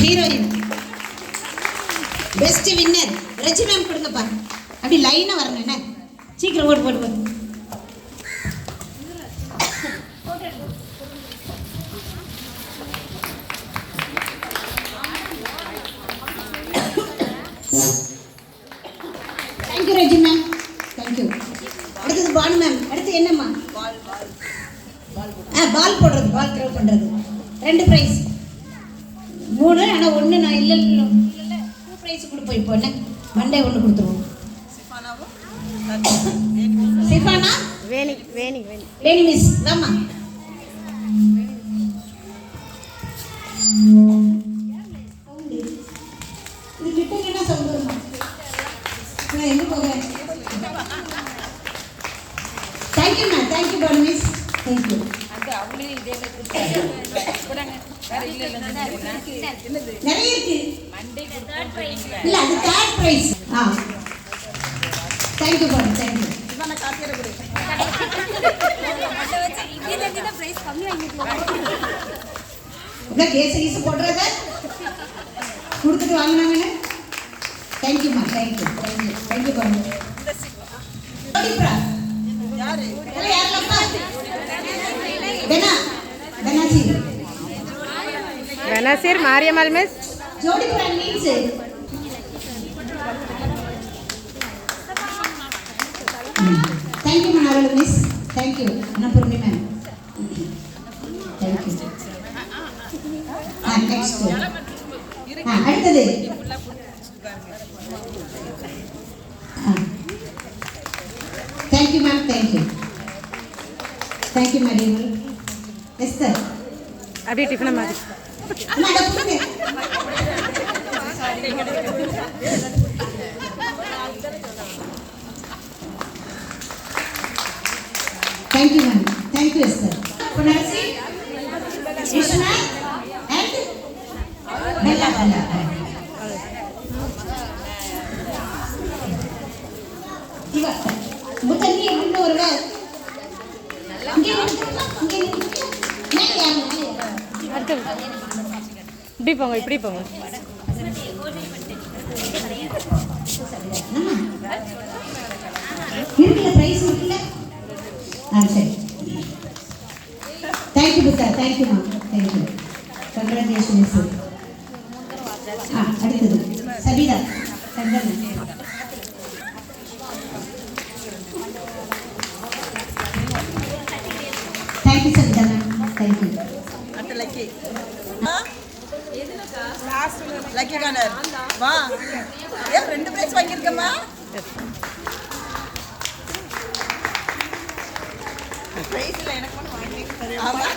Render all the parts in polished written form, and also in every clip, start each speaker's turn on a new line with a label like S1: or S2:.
S1: Heroine best winner Raji ma'am கொடுங்கப்பா. அப்படி லைனா வரணும் என்ன, சீக்கிரம் ஓடு ஓடு ஓடு. Thank you Raji ma'am, thank you. அடுத்தது பானு மேம். அடுத்து என்னம்மா? பால் போடுறது, பால் த்ரோ பண்ணுறது. 2 ப்ரைஸ், 3. ஆனால் 1 நான் இல்லை 2 ப்ரைஸ் கொடுப்போம். இப்போ என்ன மண்டே 1 கொடுத்துருவோம். சிஃபானா
S2: வேணி வேணி வேணி
S1: வேணி மிஸ் வாமா. இது கிட்டங்கன்னா சவுண்ட் வருமா? நான் எங்கே போகிறேன்? Thank you ma'am, thank you Bhanu miss, thank you. நிறைய இருக்கு இல்ல, அது third prize. Thank you Bhanu, thank you. Case போடுறத கொடுத்துட்டு வாங்கினாங்கன்னு. தேங்க்யூமா, thank you thank you thank you Bhanu.
S2: Benazir Mariyammal miss.
S1: ஜோடி பிரான் means thank you Manaval miss, thank you Annapoorni ma'am, thank you. Next அடுத்தது thank you ma'am, thank you thank you madam. Yes sir.
S2: அப்படியே டிஃபனை மாதிரி
S1: thank you ma'am, thank you yes sir. புனர்சி கிருஷ்ணா அண்ட் பெல்லா பெல்லா. இவ முதல்ல எங்க வருவ? இங்கே இங்கே
S2: அடுத்து இப்படி போங்க, இப்படி போங்க.
S1: இருக்குல்ல பிரைஸ் இருக்குல்ல. சரி, thank you Buddha, thank you ma'am, thank you, congratulations. அடுத்தது Sabitha Shankar. Thank you Sabitha ma'am, thank you.
S3: Lucky corner வா. ஏ 2 பிரைஸ் வாங்கியிருக்கம்மா. பிரைஸ்ல எனக்கு ஒன்று வாங்கியிருக்கேன். ஆமா,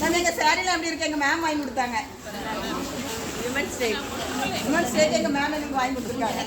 S3: நான் எங்கள் சாரியில் அப்படி இருக்கு. எங்கள் மேம் வாங்கி கொடுத்தாங்க. விமன்ஸ் டே எங்கள் மேம் எனக்கு வாங்கி கொடுத்துருக்காங்க.